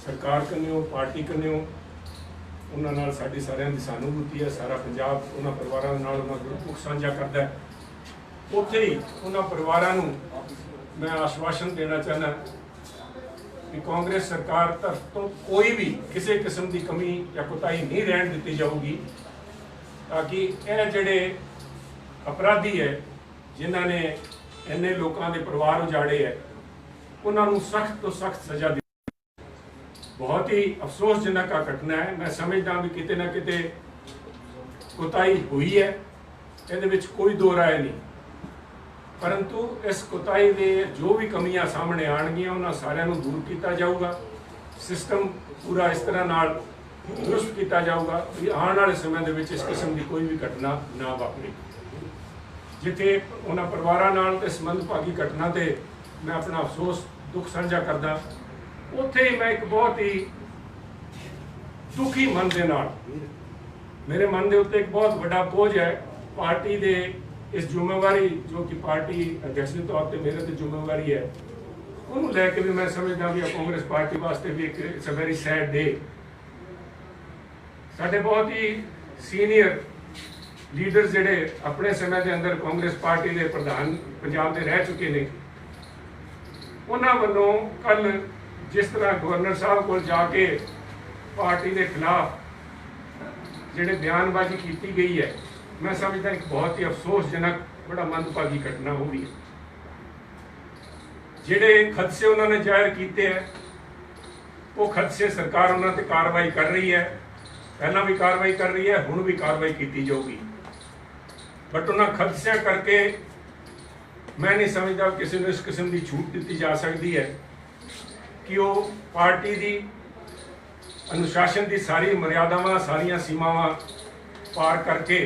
सरकार कन्नियों पार्टी कन्नियों उन्हां नाल साडी सारिਆਂ ਦੀ सहानुभूति है। सारा पंजाब उन्हां परिवारां नाल उन्हां दुख साझा करदा है। उत्थे ही उन्हां परिवारां नूं मैं आश्वासन देना चाहना कि कांग्रेस सरकार तरफ तो कोई भी किसी किस्म की कमी या कोताही नहीं रहन दी जाऊगी, ताकि यह जिहड़े अपराधी है जिन्हां ने इन्ने लोगों के परिवार उजाड़े है उन्होंने सख्त तो सख्त सज़ा दी। बहुत ही अफसोसजनक घटना है। मैं समझदा भी किते ना किते कोताही हुई है, ये कोई दो राय नहीं, परंतु इस कोताही के जो भी कमियां सामने आएंगियां उन्होंने सारिਆਂ ਨੂੰ दूर किया जाऊगा। सिस्टम पूरा इस तरह नाल दुरुस्त किया जाऊगा भी आने वाले समय के इस किस्म की कोई भी घटना ना वापरे। जिथे उन्होंने परिवारों नाल ते संबंधभागी घटना ते मैं अपना अफसोस दुख साझा करदा, उत्थे ही मैं एक बहुत ही दुखी मन के नाल मेरे मन के उत्ते एक बहुत बड़ा बोझ है। पार्टी दे इस जिम्मेवारी जो कि पार्टी अध्यक्ष के तौर पर मेरे ते जिम्मेवारी है, उन्होंने लैके भी मैं समझदा भी कांग्रेस पार्टी वास्ते भी एक it's a very sad day. साडे बहुत ही सीनियर लीडर जिहड़े अपने समय के अंदर कांग्रेस पार्टी के प्रधान पंजाब के रह चुके हैं, उन्होंने वालों कल जिस तरह गवर्नर साहब को जाके पार्टी के खिलाफ जिहड़े बयानबाजी की गई है, मैं समझदा एक बहुत ही अफसोसजनक बड़ा मंदभागी घटना हुई है। जिहड़े खदशे उन्होंने जाहिर किए हैं वो खदशे सरकार उन्होंने कार्रवाई कर रही है, पहला भी कार्रवाई कर रही है, हुण भी कार्रवाई की जाऊगी। बट उन्होंने खदशियां करके मैं नहीं समझता किसी को इस किस्म की छूट दी जा सकती है कि वो पार्टी की अनुशासन की सारी मर्यादावां सारिया सीमावां पार करके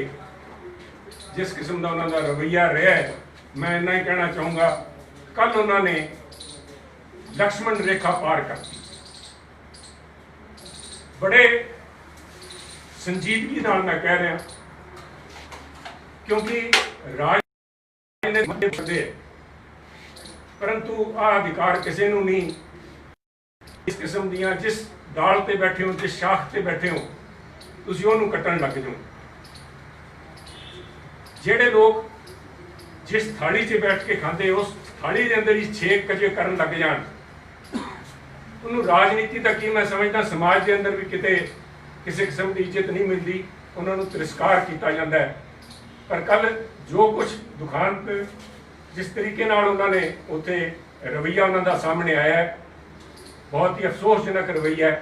जिस किस्म का उन्होंने रवैया रहा है, मैं इन्ना ही कहना चाहूँगा कल उन्होंने लक्ष्मण रेखा पार कर दी। बड़े संजीदगी नाल मैं कह रहा, क्योंकि राज ने परंतु आ अधिकार किसी को नहीं, इस किस्म दियां जिस डाल ते बैठे हो जिस शाख ते बैठे हो तुसीं उहनूं कट्टण लग जाओ। जिहड़े लोग जिस थाली से बैठ के खाते उस थाली के अंदर ही छेक कजे करन लग जान, उन्होंने राजनीति तक ही मैं समझदा समाज के अंदर भी किते किसी किस्म की इज्जत नहीं मिलती, उन्होंने तिरस्कार किया जाता है। पर कल जो कुछ दुखांत जिस तरीके नाल उन्होंने उत्थे रवैया उन्होंने सामने आया है, बहुत ही अफसोसजनक रवैया है।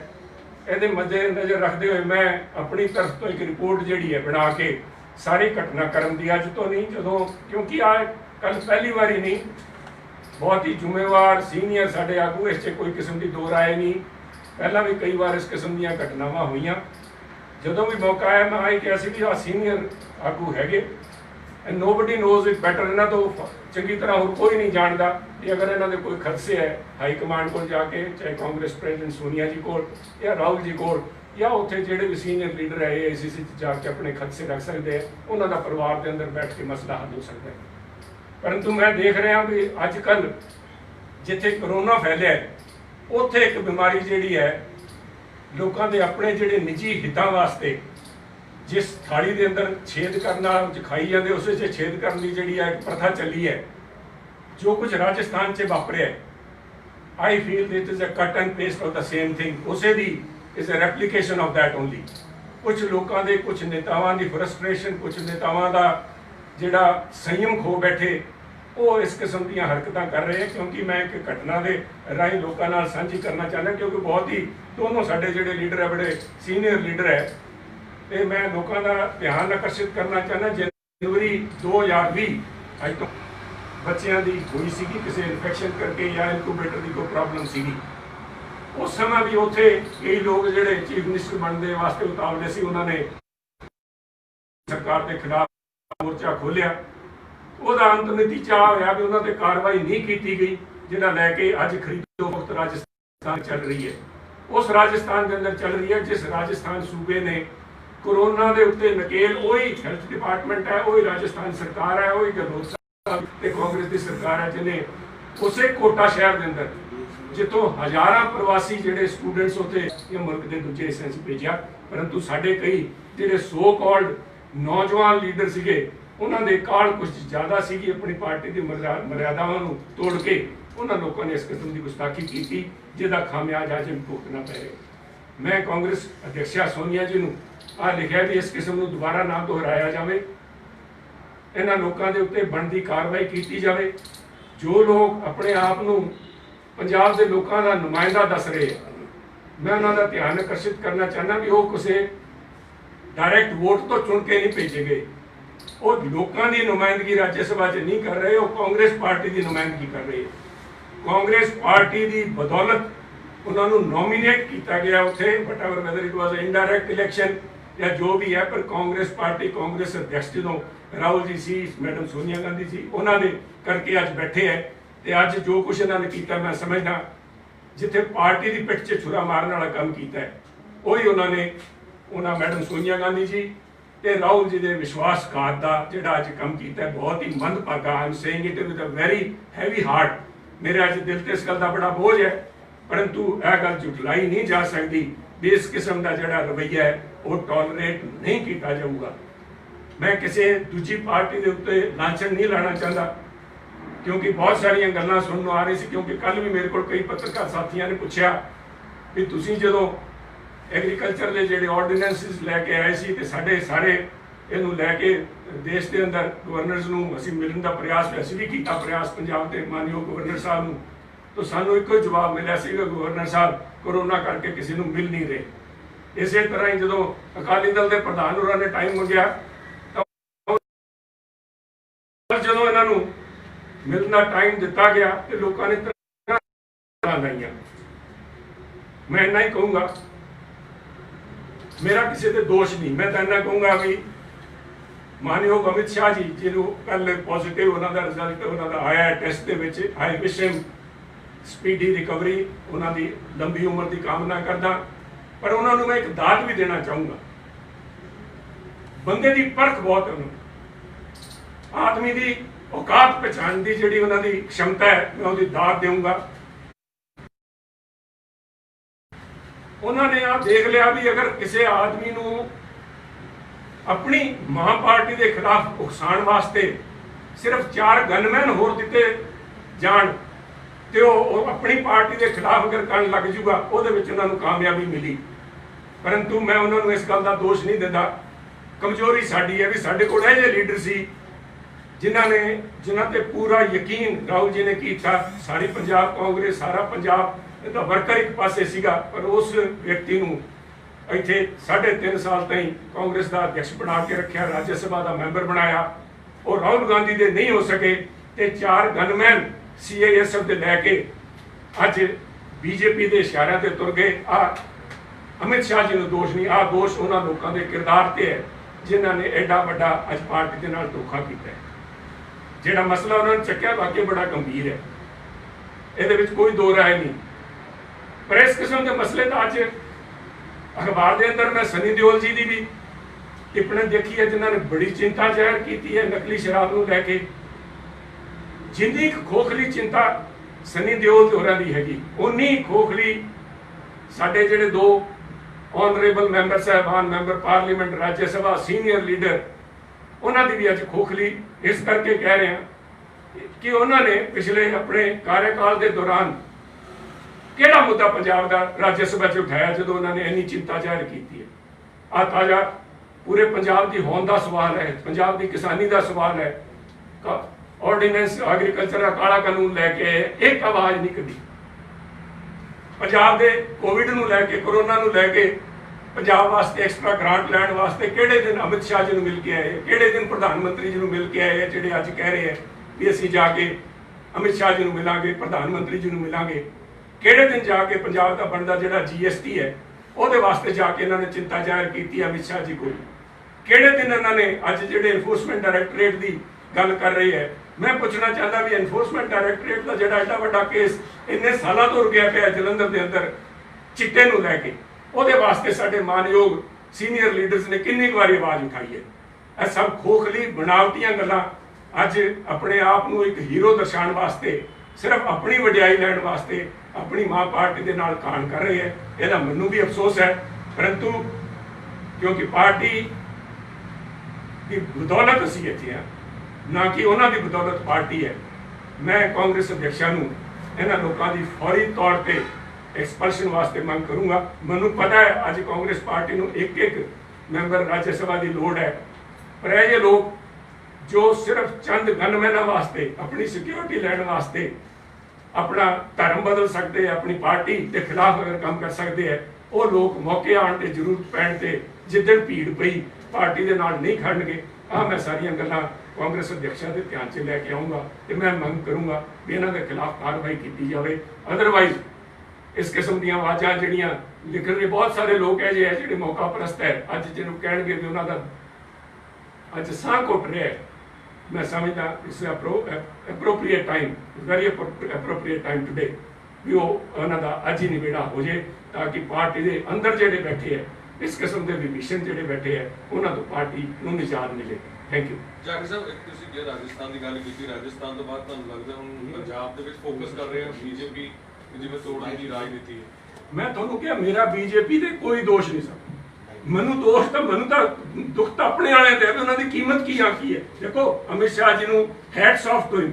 ये मद्देनज़र रखते हुए मैं अपनी तरफ तो एक रिपोर्ट जी है बना के सारी घटनाक्रम की अज तो नहीं जो, क्योंकि आ कल पहली बारी नहीं, बहुत ही जिम्मेवार सीनियर साडे आगू इस कोई किस्म की दो राय नहीं, पहला भी कई बार इस किस्म दी घटनावां हुई। जो भी मौका आया मैं आई कहा भी आ सीनियर आगू है and nobody knows it better, इन्हों तो चंगी तरह होर कोई नहीं जानता कि अगर इन्होंने कोई खदशे है हाई कमांड को जाके चाहे कांग्रेस प्रेजिडेंट सोनिया जी को या राहुल जी को या उत्थे जिहड़े भी सीनियर लीडर है AICC जाके अपने खदशे रख सकते हैं, उन्होंने परिवार के अंदर बैठ के मसला हल हो सकता है। परंतु मैं देख रहा भी अजकल जिथे करोना फैलिया है उत्थे एक बीमारी जिहड़ी है लोगों के अपने जिहड़े निजी हितों वास्ते जिस थाली के अंदर छेद करना खाई जाते उस छेद करने की जिहड़ी है प्रथा चली है। जो कुछ राजस्थान से वापरिया है, I feel that is a cut and paste of the same thing, उसे दी is a replication of that only. कुछ लोगों के कुछ नेतावां की फ्रस्ट्रेशन, कुछ नेतावां का जिहड़ा संयम खो बैठे वो इस किस्म दी हरकतां कर रहे हैं। क्योंकि मैं एक घटना के राही लोगों नाल साझी करना चाहना, क्योंकि बहुत ही दोनों साडे जिहड़े लीडर है बड़े सीनियर लीडर है, तो मैं लोगों का ध्यान आकर्षित करना चाहना। जनवरी 2020 अज तो बच्चों की हुई सी किसी इन्फेक्शन करके या इनक्यूबेटर की कोई प्रॉब्लम सी, उस समय भी उत्थे कई लोग जिहड़े चीफ मिनिस्टर बनने वास्ते उतावले सी, उन्होंने सरकार के खिलाफ मोर्चा खोलिया। ਉਹਦਾ अंत नतीजा होया भी उन्होंने कार्रवाई नहीं की गई, जिन्हें लैके अज खरीदो वक्त राजस्थान चल रही है। उस राजस्थान के अंदर चल रही है जिस राजस्थान सूबे ने कोरोना के उत्ते नकेल वही हैल्थ डिपार्टमेंट है, वही राजस्थान सरकार है, वही गहलोत साहब कांग्रेस की सरकार है, जिन्हें उसे कोटा शहर के अंदर जितों हज़ारां प्रवासी जिहड़े स्टूडेंट्स उत्थे ये मुल्क के दूजे हिस्से भेजा, परंतु साडे कई जिहड़े सो कॉल्ड नौजवान लीडर सीगे उन्हां दे काल कुछ ज़्यादा सीगी अपनी पार्टी की मर्यादावां नूं तोड़ के उन्हां लोकां ने इस किस्म की गुस्ताखी की जिहदा खामियाज अज भुगतना पै रहा। मैं कांग्रेस अध्यक्षा सोनिया जी नूं आ लिखिआ भी इस किस्म नूं दुबारा ना दोहराया जाए, इन्हां लोकां दे उत्ते बनदी कार्रवाई की जाए। जो लोग अपने आप नूं पंजाब के लोगों का नुमाइंदा दस रहे हैं, मैं उन्होंने ध्यान आकर्षित करना चाहना भी वो किसी डायरैक्ट वोट तो चुन के नहीं भेजे गए, वो लोगों की नुमाइंदगी राज्य सभा च नहीं कर रहे, वो कांग्रेस पार्टी की नुमाइंदगी कर रहे हैं। कांग्रेस पार्टी की बदौलत उन्होंने नॉमीनेट किया गया उत्थे, what ever weather it was indirect election या जो भी है, पर कांग्रेस पार्टी कांग्रेस अध्यक्ष जो राहुल जी सी, मैडम सोनिया गांधी सी, उन्होंने करके अज बैठे है। तो अज जो कुछ इन्होंने किया मैं समझना जिथे पार्टी की पिठ च छुरा मारने वाला काम किया है, वही उन्होंने मैडम सोनिया गांधी जी ते राहुल जी के विश्वासघात का जोड़ा अज काम किया है, बहुत ही मंदभागा। I am saying it with a very heavy heart. मेरे अज दिल से इस गल का बड़ा बोझ है, परंतु यह गल झुटलाई नहीं जा सकती भी इस किस्म का जोड़ा रवैया है वो टॉलरेट नहीं किया जाऊगा। मैं किसी दूजी पार्टी के उत्ते लांछन नहीं लाना चाहता, क्योंकि बहुत सारिया गल्लां सुनने आ रही सी, क्योंकि कल भी मेरे को कई पत्रकार साथियों ने पूछा भी तुसीं जदों एग्रीकल्चर के जोड़े ऑर्डीनेंसिस लैके आए सी ते साडे सारे इनू लैके देश के अंदर गवर्नर्स नूं असीं मिलण दा प्रयास असीं भी कीता प्रयास पंजाब के मानयोग गवर्नर साहब नूं, तो सानूं इक्को जवाब मिलिया सीगा गवर्नर साहब कोरोना करके किसी नूं मिल नहीं रहे। इस तरह ही जदों अकाली दल के प्रधान होरां ने टाइम मंगिया जदों इन्हां नूं मिलना टाइम दिता गया तो लोगों ने लाइया। मैं इन्ना ही कहूँगा, मेरा किसी से दोष नहीं, मैं तो इन्ना कहूँगा भी मानयोग अमित शाह जी जिन्हों कल पॉजिटिव उन्होंने रिजल्ट उन्होंने आया है टेस्ट के, I wish him speedy recovery, उन्होंने लंबी उम्र की कामना करदा। पर उन्होंने मैं एक दाद भी देना चाहूँगा, बंदे की परख बहुत है, आदमी की औकात पहचान की जी उन्होंने क्षमता है, मैं उसकी दाद दूंगा। उन्होंने आप देख लिया भी अगर किसी आदमी नूं अपनी मां पार्टी के खिलाफ उकसाण वास्ते सिर्फ 4 गनमैन होर दिते जान तो अपनी पार्टी के खिलाफ अगर करन लग जूगा उहदे विच उन्हां नूं कामयाबी मिली। परंतु मैं उन्होंने इस गल का दोष नहीं दिंदा, कमजोरी साडी है भी साडे कोल इहो जिहे लीडर सी जिन्हां ते पूरा यकीन राहुल जी ने किया। सारी पंजाब कांग्रेस सारा पंजाब इहदा वर्कर एक पासे सीगा, पर उस व्यक्ति नूं इत्थे 3.5 साल ताईं कांग्रेस का अध्यक्ष बना के रखा, राज्य सभा का मैंबर बनाया, और राहुल गांधी दे नहीं हो सके तो 4 गनमैन CISF दे लैके अज बीजेपी के इशारिਆਂ ते तुर गए। अमित शाह जी नूं दोष नहीं, दोष उन्हां लोकां दे किरदार ते है जिन्हां ने एडा वड्डा अज पार्टी दे नाल धोखा कीता है। जिहड़ा मसला उन्होंने चक्या वाकई बड़ा गंभीर है, ये कोई दो राय नहीं। पर इस किस्म के मसले तो अज अखबार के अंदर मैं सनी देओल जी की भी टिप्पणी देखी है, जिन्होंने बड़ी चिंता जाहिर की है नकली शराब को लैके। जिन्नी खोखली चिंता सनी देओल होरां दी हैगी, उन्नी खोखली साडे जिहड़े 2 ऑनरेबल मैंबर साहबान, मैंबर पार्लीमेंट, राज्य सभा, सीनियर लीडर, उन्होंने भी अज खोखली इस करके कह रहे हैं कि उन्होंने पिछले अपने कार्यकाल के दौरान किहड़ा मुद्दा पंजाब का राज्य सभा च उठाया जो उन्होंने इन्नी चिंता जाहिर की है। आ ताज़ा पूरे पंजाब की होंद का सवाल है, पंजाब की किसानी का सवाल है, ऑर्डीनेंस एग्रीकल्चर का काला कानून लैके एक आवाज़ नहीं कभी। पंजाब के कोविड नूं लैके कोरोना नूं लैके पंजाब वास्ते एक्सट्रा ग्रांट लैण वास्ते किहड़े दिन अमित शाह जी नूं मिल के आए, किहड़े दिन प्रधानमंत्री जी नूं मिल के आए जिहड़े अज कह रहे हैं कि असीं जाके अमित शाह जी नूं मिलांगे, प्रधानमंत्री जी नूं मिलांगे। किहड़े दिन जाके पंजाब का बनदा जिहड़ा GST है उहदे वास्ते जाके इन्होंने चिंता जाहिर की अमित शाह जी को। किहड़े दिन इन्होंने अज जिहड़े एनफोर्समेंट डायरैक्टरेट की गल कर रही है, मैं पूछना चाहता भी एनफोर्समेंट डायरैक्टरेट का जिहड़ा एडा वड्डा केस इन्ने सालों तो रुकिया पिया जलंधर के अंदर चिट्टे नूं लैके, उहदे वास्ते साडे मानयोग सीनियर लीडर्स ने कितनी बारी आवाज़ उठाई है। यह सब खोखली बनावटियां गल्लां अज अपने आप नूं एक हीरो दर्शाने वास्ते ਸਿਰਫ ਆਪਣੀ ਵਡਿਆਈ ਲੈਣ ਵਾਸਤੇ ਆਪਣੀ ਮਾਂ ਪਾਰਟੀ ਦੇ ਨਾਲ ਕਾਣ ਕਰ ਰਹੇ ਹੈ। ਇਹਦਾ ਮੈਨੂੰ ਵੀ ਅਫਸੋਸ ਹੈ, ਪਰੰਤੂ ਕਿਉਂਕਿ ਪਾਰਟੀ ਦੀ ਬਦੌਲਤ ਅਸੀਂ ਇੱਥੇ ਹਾਂ, ਨਾ ਕਿ ਉਹਨਾਂ ਦੀ ਬਦੌਲਤ ਪਾਰਟੀ ਹੈ। ਮੈਂ ਕਾਂਗਰਸ ਅਧਿਕਸ਼ਾਂ ਨੂੰ ਇਹਨਾਂ ਲੋਕਾਂ ਦੀ ਫੌਰੀ ਤੌਰ ਤੇ ਐਕਸਪਲਸ਼ਨ ਵਾਸਤੇ ਮੰਗ ਕਰੂੰਗਾ। ਮੈਨੂੰ ਪਤਾ ਹੈ ਅੱਜ ਕਾਂਗਰਸ ਪਾਰਟੀ ਨੂੰ ਇੱਕ ਇੱਕ ਮੈਂਬਰ ਰਾਜ ਸਭਾ ਦੀ ਲੋੜ ਹੈ, ਪਰ ਇਹ ਜਿਹੇ ਲੋਕ ਜੋ ਸਿਰਫ ਚੰਦ ਗਨਮੈਨਾਂ ਵਾਸਤੇ ਆਪਣੀ ਸਿਕਿਉਰਿਟੀ ਲੈਣ ਵਾਸਤੇ ਆਪਣਾ ਧਰਮ ਬਦਲ ਸਕਦੇ ਹੈ, ਆਪਣੀ ਪਾਰਟੀ ਦੇ ਖਿਲਾਫ ਅਗਰ ਕੰਮ ਕਰ ਸਕਦੇ ਹੈ, ਉਹ ਲੋਕ ਮੌਕੇ ਆਉਣ ਤੇ ਜ਼ਰੂਰਤ ਪੈਣ ਤੇ ਜਿੱਦਣ ਭੀੜ ਪਈ ਪਾਰਟੀ ਦੇ ਨਾਲ ਨਹੀਂ ਖੜਨਗੇ। ਮੈਂ ਸਾਰੀਆਂ ਗੱਲਾਂ ਕਾਂਗਰਸ ਅਧਿਕਸ਼ਾਂ ਦੇ ਧਿਆਨ 'ਚ ਲੈ ਕੇ ਆਊਂਗਾ ਤੇ ਮੈਂ ਮੰਗ ਕਰੂੰਗਾ ਵੀ ਇਹਨਾਂ ਦੇ ਖਿਲਾਫ ਕਾਰਵਾਈ ਕੀਤੀ ਜਾਵੇ। ਅਦਰਵਾਈਜ਼ ਇਸ ਕਿਸਮ ਦੀਆਂ ਆਵਾਜ਼ਾਂ ਜਿਹੜੀਆਂ ਲਿਖਣ ਦੇ ਬਹੁਤ ਸਾਰੇ ਲੋਕ ਹੈ ਜਿਹੜੇ ਮੌਕਾ ਪ੍ਰਸਤ ਹੈ, ਅੱਜ ਜਿਹਨੂੰ ਕਹਿਣਗੇ ਵੀ ਉਹਨਾਂ ਦਾ ਅੱਜ ਸਾਹ ਘੁੱਟ ਰਿਹਾ ਹੈ, ਮੈਂ ਸਮਝਦਾ ਇਸ appropriate time, very appropriate time today ਵੀ ਉਹ ਉਹਨਾਂ ਦਾ ਅੱਜ ਹੀ ਨਿਬੇੜਾ ਹੋ ਜੇ, ਤਾਂ ਕਿ ਪਾਰਟੀ ਦੇ ਅੰਦਰ ਜਿਹੜੇ ਬੈਠੇ ਹੈ ਇਸ ਕਿਸਮ ਦੇ ਵਿਭੀਸ਼ਣ ਜਿਹੜੇ ਬੈਠੇ ਹੈ ਉਹਨਾਂ ਤੋਂ ਪਾਰਟੀ ਨੂੰ ਨਿਜਾਤ ਮਿਲੇ। Thank you. ਜਾਖੜ ਸਾਹਿਬ, ਇੱਕ ਤੁਸੀਂ ਜੇ ਰਾਜਸਥਾਨ ਦੀ ਗੱਲ ਕੀਤੀ, ਰਾਜਸਥਾਨ ਤੋਂ ਬਾਅਦ ਤੁਹਾਨੂੰ ਲੱਗਦਾ ਹੁਣ ਪੰਜਾਬ ਦੇ ਵਿੱਚ ਫੋਕਸ ਕਰ ਰਹੇ ਹੋ ਬੀਜੇਪੀ ਜਿਵੇਂ ਤੋੜਨ ਦੀ ਰਾਜਨੀਤੀ ਹੈ? ਮੈਂ ਤੁਹਾਨੂੰ ਕਿਹਾ ਮੇਰਾ ਬੀਜੇਪੀ ਤੇ ਕੋਈ ਦੋਸ਼ ਨਹੀਂ ਸਰ। ਮੈਨੂੰ ਦੁੱਖ ਤਾਂ ਆਪਣੇ ਵਾਲਿਆਂ ਤੇ ਵੀ ਉਹਨਾਂ ਦੀ ਕੀਮਤ ਕੀ ਆਖੀ ਹੈ। ਦੇਖੋ ਅਮਿਤ ਸ਼ਾਹ ਜੀ ਨੂੰ ਹੈਟਸ ਆਫ ਟੂ ਹਿਮ,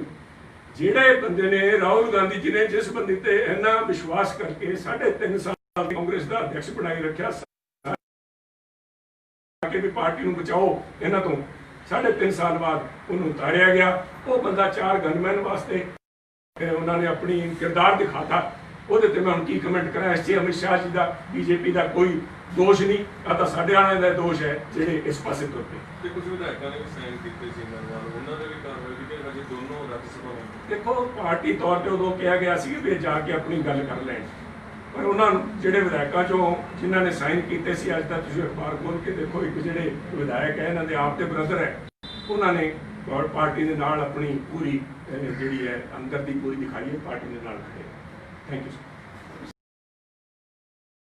ਜਿਹੜੇ ਬੰਦੇ ਨੇ ਰਾਹੁਲ ਗਾਂਧੀ ਜੀ ਨੇ ਜਿਸ ਬੰਦੇ ਤੇ ਇੰਨਾ ਵਿਸ਼ਵਾਸ ਕਰਕੇ 3.5 ਸਾਲ ਕਾਂਗਰਸ ਦਾ ਅਧਿਕਸ਼ ਬਣਾਈ ਰੱਖਿਆ ਕਿ ਵੀ ਪਾਰਟੀ ਨੂੰ ਬਚਾਓ ਇਹਨਾਂ ਤੋਂ, 3.5 ਸਾਲ ਬਾਅਦ ਉਹਨੂੰ ਉਤਾਰਿਆ ਗਿਆ। ਉਹ ਬੰਦਾ 4 ਗਨਮੈਨ ਵਾਸਤੇ ਉਹਨਾਂ ਨੇ ਆਪਣੀ ਕਿਰਦਾਰ ਦਿਖਾਤਾ। ਉਹਦੇ ਤੇ ਮੈਂ ਹੁਣ ਕੀ ਕਮੈਂਟ ਕਰਾਂ। ਇਸ 'ਚ ਅਮਿਤ ਸ਼ਾਹ ਜੀ ਦਾ ਬੀਜੇਪੀ ਦਾ ਕੋਈ ਦੋਸ਼ ਨਹੀਂ, ਤਾਂ ਸਾਡੇ ਵਾਲਿਆਂ ਦਾ ਦੋਸ਼ ਹੈ ਜਿਹੜੇ ਇਸ ਪਾਸੇ ਤੁਰ ਪਏ। ਤੇ ਕੁਝ ਵਿਧਾਇਕਾਂ ਨੇ ਵੀ ਸਾਈਨ ਕੀਤੇ ਸੀ ਉਹਨਾਂ ਦੇ ਵੀ ਕਾਰਵਾਈ ਕੀਤੀ ਹਜੇ ਦੋਨੋਂ ਰਾਜ ਸਭਾ ਵਿੱਚ? ਦੇਖੋ ਪਾਰਟੀ ਤੌਰ ਤੇ ਉਦੋਂ ਕਿਹਾ ਗਿਆ ਸੀ ਵੀ ਜਾ ਕੇ ਆਪਣੀ ਗੱਲ ਕਰ ਲੈਣ, ਪਰ ਉਹਨਾਂ ਨੂੰ ਜਿਹੜੇ ਵਿਧਾਇਕਾਂ ਚੋਂ ਜਿਨ੍ਹਾਂ ਨੇ ਸਾਈਨ ਕੀਤੇ ਸੀ, ਅੱਜ ਤੱਕ ਤੁਸੀਂ ਅਖਬਾਰ ਖੋਲ ਕੇ ਦੇਖੋ, ਇੱਕ ਜਿਹੜੇ ਵਿਧਾਇਕ ਹੈ ਇਹਨਾਂ ਦੇ ਆਪ ਦੇ ਬ੍ਰਦਰ ਹੈ, ਉਹਨਾਂ ਨੇ ਪਾਰਟੀ ਦੇ ਨਾਲ ਆਪਣੀ ਪੂਰੀ ਜਿਹੜੀ ਹੈ ਅੰਦਰ ਦੀ ਪੂਰੀ ਦਿਖਾਈ ਹੈ, ਪਾਰਟੀ ਦੇ ਨਾਲ ਖੜੇ। Thank you.